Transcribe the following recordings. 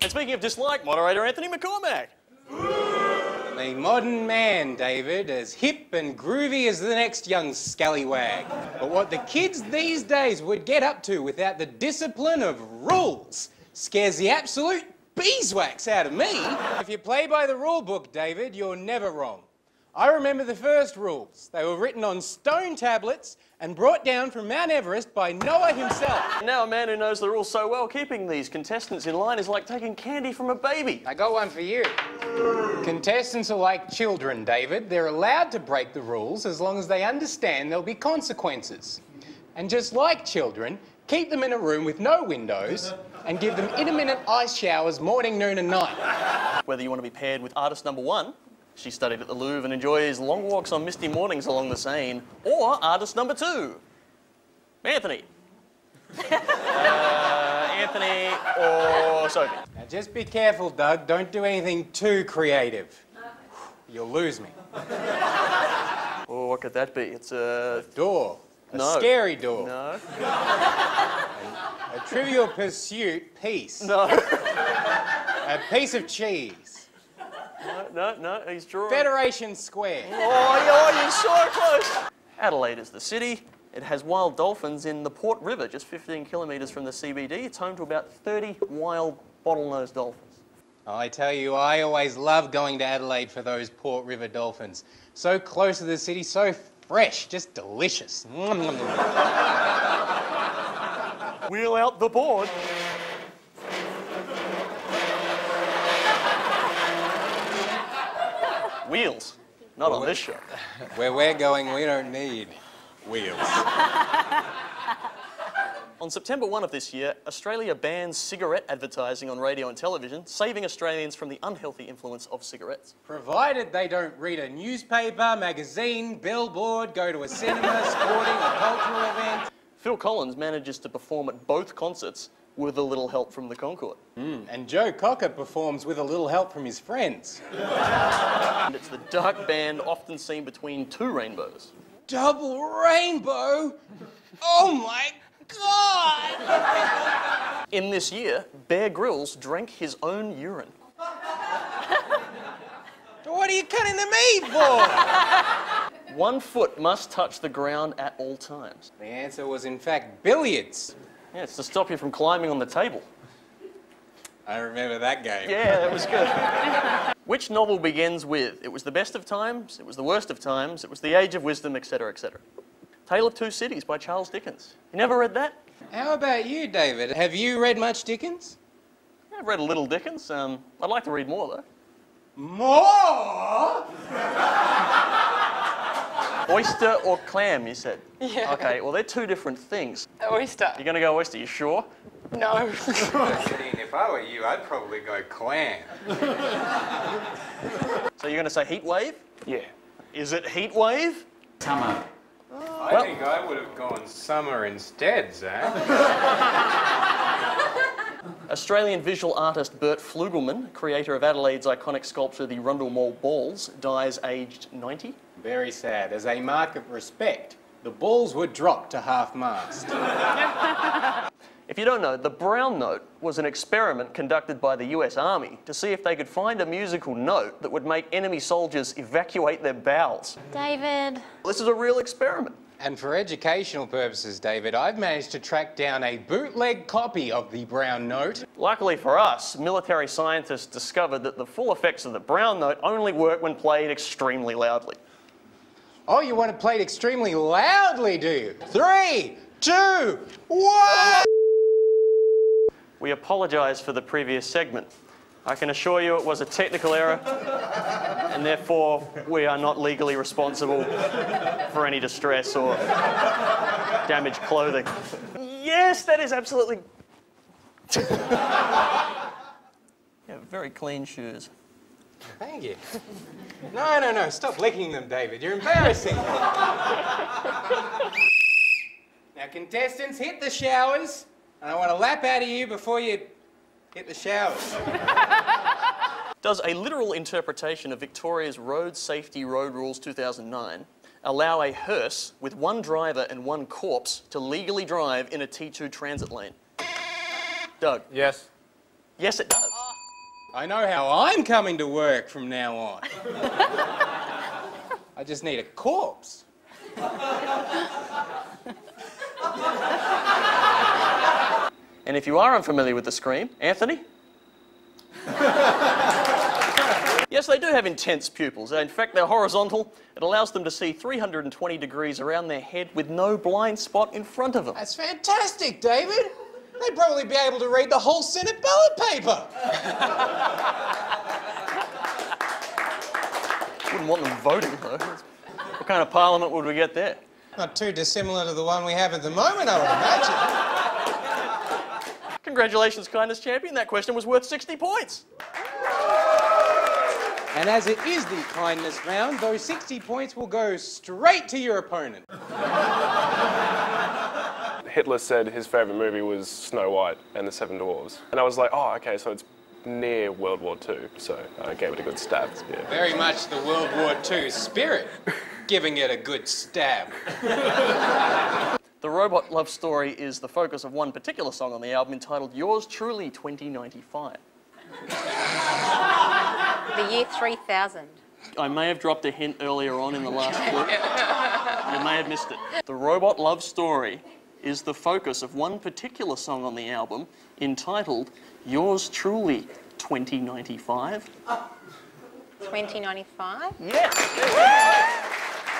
And speaking of dislike, moderator Anthony McCormack. The modern man, David, as hip and groovy as the next young scallywag. But what the kids these days would get up to without the discipline of rules scares the absolute beeswax out of me. If you play by the rule book, David, you're never wrong. I remember the first rules. They were written on stone tablets and brought down from Mount Everest by Noah himself. Now a man who knows the rules so well, keeping these contestants in line is like taking candy from a baby. I got one for you. Contestants are like children, David. They're allowed to break the rules as long as they understand there'll be consequences. And just like children, keep them in a room with no windows and give them intermittent ice showers morning, noon and night. Whether you want to be paired with artist number 1, she studied at the Louvre and enjoys long walks on misty mornings along the Seine, or artist number 2, Anthony. Anthony or Sophie. Now just be careful, Doug. Don't do anything too creative. You'll lose me. Oh, what could that be? It's a... Door. No. A scary door. No. A Trivial Pursuit piece. No. A piece of cheese. No, he's drawing. Federation Square. Oh, you're so close. Adelaide is the city. It has wild dolphins in the Port River, just 15 kilometres from the CBD. It's home to about 30 wild bottlenose dolphins. I tell you, I always love going to Adelaide for those Port River dolphins. So close to the city, so fresh, just delicious. Wheel out the board. Wheels. Not on this show. Where we're going, we don't need wheels. On September 1 of this year, Australia bans cigarette advertising on radio and television, saving Australians from the unhealthy influence of cigarettes. Provided they don't read a newspaper, magazine, billboard, go to a cinema, sporting or cultural event. Phil Collins manages to perform at both concerts with a little help from the Concord. And Joe Cocker performs with a little help from his friends. And it's the dark band often seen between 2 rainbows. Double rainbow? Oh my God! In this year, Bear Grylls drank his own urine. What are you cutting the meat for? 1 foot must touch the ground at all times. The answer was in fact billiards. Yeah, it's to stop you from climbing on the table. I remember that game. Yeah, that was good. Which novel begins with, it was the best of times, it was the worst of times, it was the age of wisdom, etc., etc. Tale of Two Cities by Charles Dickens. You never read that? How about you, David? Have you read much Dickens? I've read a little Dickens. I'd like to read more, though. More? Oyster or clam, you said? Yeah. Okay, well, they're 2 different things. Oyster. You're going to go oyster, you sure? No. If I were you, I'd probably go clam. So you're going to say heat wave? Yeah. Is it heat wave? Summer. I think I would have gone summer instead, Zach. Australian visual artist Bert Flugelman, creator of Adelaide's iconic sculpture The Rundle Mall Balls, dies aged 90. Very sad. As a mark of respect, the balls were dropped to half-mast. If you don't know, the brown note was an experiment conducted by the US Army to see if they could find a musical note that would make enemy soldiers evacuate their bowels. David. This is a real experiment. And for educational purposes, David, I've managed to track down a bootleg copy of the brown note. Luckily for us, military scientists discovered that the full effects of the brown note only work when played extremely loudly. Oh, you want it played extremely loudly, do you? 3, 2, 1! We apologise for the previous segment. I can assure you it was a technical error, and therefore we are not legally responsible for any distress or damaged clothing. Yes, that is absolutely... Yeah, very clean shoes. Thank you. No, stop licking them, David. You're embarrassing me. Now, contestants, hit the showers. And I want a lap out of you before you hit the showers. Does a literal interpretation of Victoria's Road Safety Road Rules 2009 allow a hearse with 1 driver and 1 corpse to legally drive in a T2 transit lane? Doug? Yes. Yes, it does. I know how I'm coming to work from now on. I just need a corpse. And if you are unfamiliar with the scream, Anthony? Yes, they do have intense pupils. In fact, they're horizontal. It allows them to see 320 degrees around their head with no blind spot in front of them. That's fantastic, David. They'd probably be able to read the whole Senate ballot paper. Wouldn't want them voting, though. What kind of parliament would we get there? Not too dissimilar to the one we have at the moment, I would imagine. Congratulations, Kindness Champion. That question was worth 60 points. And as it is the kindness round, those 60 points will go straight to your opponent. Hitler said his favourite movie was Snow White and the Seven Dwarfs. And I was like, oh, okay, so it's near World War II, so I gave it a good stab. Yeah. Very much the World War II spirit, giving it a good stab. The Robot Love Story is the focus of one particular song on the album entitled Yours Truly 2095. The year 3000. I may have dropped a hint earlier on in the last clip. You may have missed it. The Robot Love Story is the focus of one particular song on the album entitled Yours Truly 2095. 2095? Yes!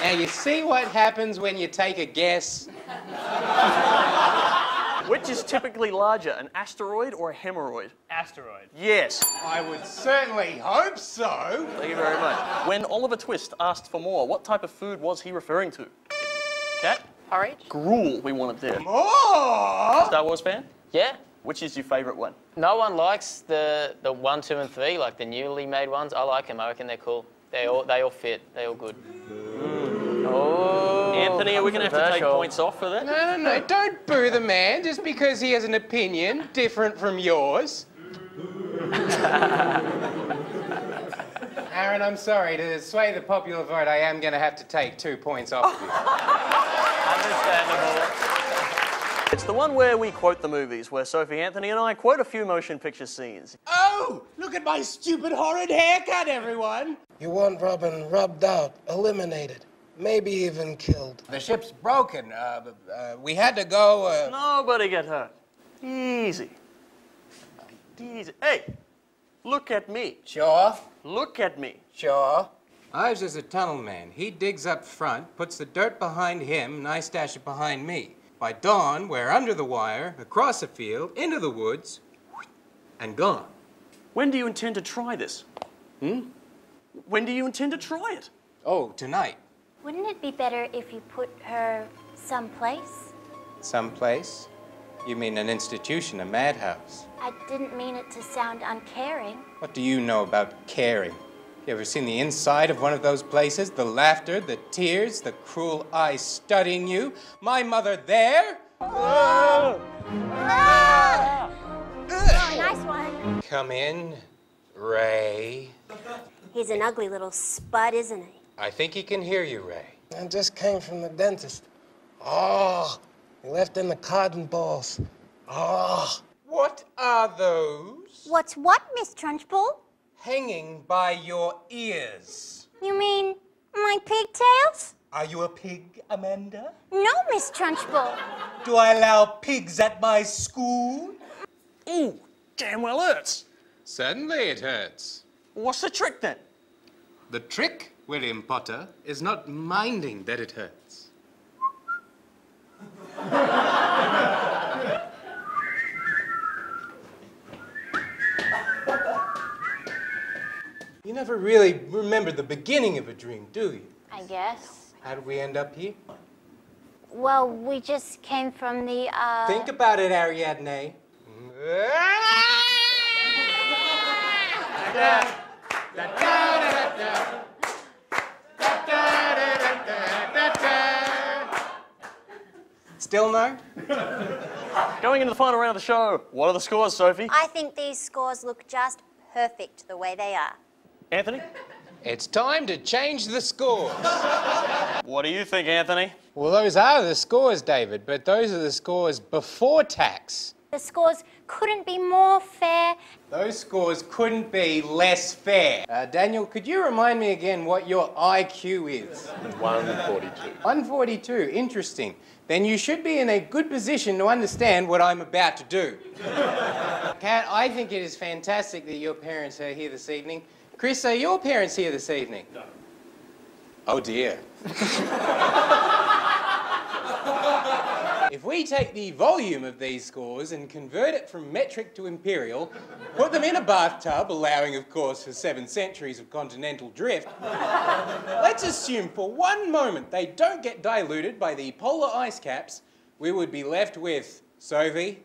Now you see what happens when you take a guess? Which is typically larger, an asteroid or a hemorrhoid? Asteroid. Yes. I would certainly hope so. Thank you very much. When Oliver Twist asked for more, what type of food was he referring to? Cat? Porridge? Gruel we wanted there. More? Star Wars fan? Yeah. Which is your favourite one? No one likes the 1, 2, and 3, like the newly made ones. I like them. I reckon they're cool. They all fit. They're all good. Oh, Anthony, are we going to have to take controversial. points off for that? No, don't boo the man just because he has an opinion different from yours. Aaron, I'm sorry, to sway the popular vote, I am going to have to take 2 points off of you. Understandable. It's the one where we quote the movies, where Sophie, Anthony and I quote a few motion picture scenes. Oh, look at my stupid, horrid haircut, everyone. You want Robin rubbed out, eliminated, maybe even killed. The ship's broken. We had to go, Nobody get hurt. Easy. Easy. Hey, look at me. Sure. Look at me. Sure. Ives is a tunnel man. He digs up front, puts the dirt behind him, and I stash it behind me. By dawn, we're under the wire, across a field, into the woods, and gone. When do you intend to try this? When do you intend to try it? Oh, tonight. Wouldn't it be better if you put her someplace? Someplace? You mean an institution, a madhouse? I didn't mean it to sound uncaring. What do you know about caring? You ever seen the inside of one of those places? The laughter, the tears, the cruel eyes studying you? My mother there? Oh, nice one. Come in, Ray. He's an ugly little spud, isn't he? I think he can hear you, Ray. I just came from the dentist. Oh, he left in the cotton balls. Oh. What are those? What's what, Miss Trunchbull? Hanging by your ears. You mean my pigtails? Are you a pig, Amanda? No, Miss Trunchbull. Do I allow pigs at my school? Ooh, damn well hurts. Certainly it hurts. What's the trick then? The trick, William Potter, is not minding that it hurts. You never really remember the beginning of a dream, do you? I guess. How did we end up here? Well, we just came from the, Think about it, Ariadne. Still no? Going into the final round of the show, what are the scores, Sophie? I think these scores look just perfect the way they are. Anthony? It's time to change the scores. What do you think, Anthony? Well, those are the scores, David, but those are the scores before tax. The scores couldn't be more fair. Those Those scores couldn't be less fair. Daniel, could you remind me again what your IQ is? 142. 142, interesting. Then you should be in a good position to understand what I'm about to do. Kat, I think it is fantastic that your parents are here this evening. Chris, are your parents here this evening? No. Oh dear. If we take the volume of these scores and convert it from metric to imperial, put them in a bathtub, allowing, of course, for 7 centuries of continental drift, let's assume for one moment they don't get diluted by the polar ice caps, we would be left with Sophie,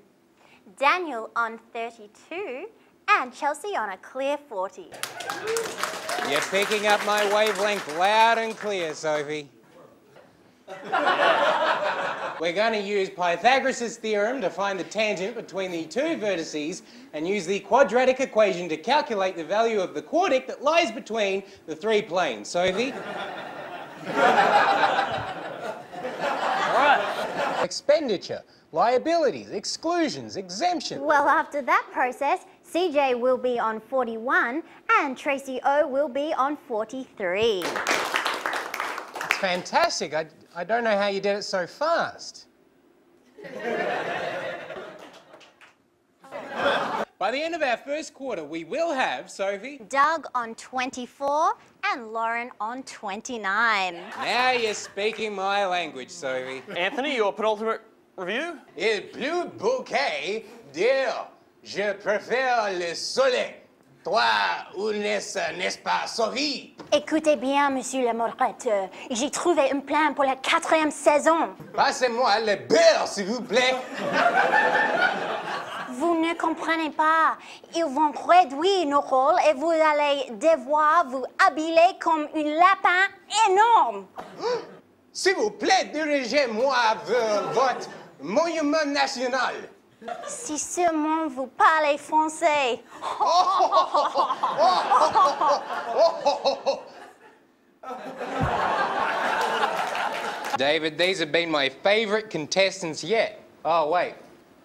Daniel on 32, and Chelsea on a clear 40. You're picking up my wavelength loud and clear, Sophie. We're going to use Pythagoras' theorem to find the tangent between the two vertices and use the quadratic equation to calculate the value of the quartic that lies between the 3 planes. Sophie? All right. Expenditure, liabilities, exclusions, exemptions. Well, after that process, CJ will be on 41 and Tracy O will be on 43. It's fantastic. I don't know how you did it so fast. By the end of our first quarter, we will have, Sophie, Doug on 24 and Lauren on 29. Now you're speaking my language, Sophie. Anthony, your penultimate review? Il plus bouquet dire je préfère le soleil. Toi, où n'est-ce pas, Sophie? Écoutez bien, monsieur le modérateur, j'ai trouvé un plan pour la 4e saison. Passez-moi le beurre, s'il vous plaît. Vous ne comprenez pas. Ils vont réduire nos rôles et vous allez devoir vous habiller comme un lapin énorme. S'il vous plaît, dirigez-moi vers votre monument national. Si seulement vous parlez français. David, these have been my favourite contestants yet. Oh, wait.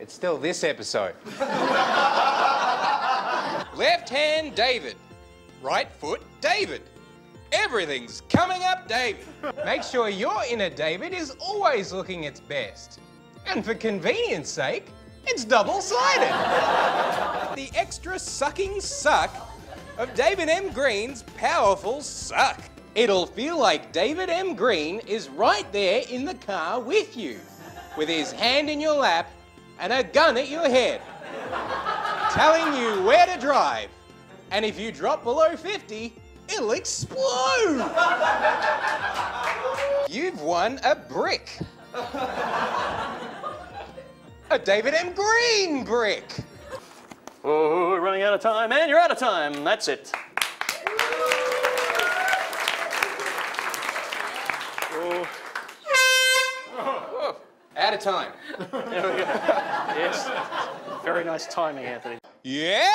It's still this episode. Left hand, David. Right foot, David. Everything's coming up, David. Make sure your inner David is always looking its best. And for convenience sake, it's double-sided. The extra sucking suck of David M. Green's powerful suck. It'll feel like David M. Green is right there in the car with you, with his hand in your lap and a gun at your head, telling you where to drive. And if you drop below 50, it'll explode. You've won a brick. A David M. Green brick. Oh, we're running out of time, and you're out of time. That's it. Oh. Out of time. There we go. Yes. Very nice timing, Anthony. Yeah!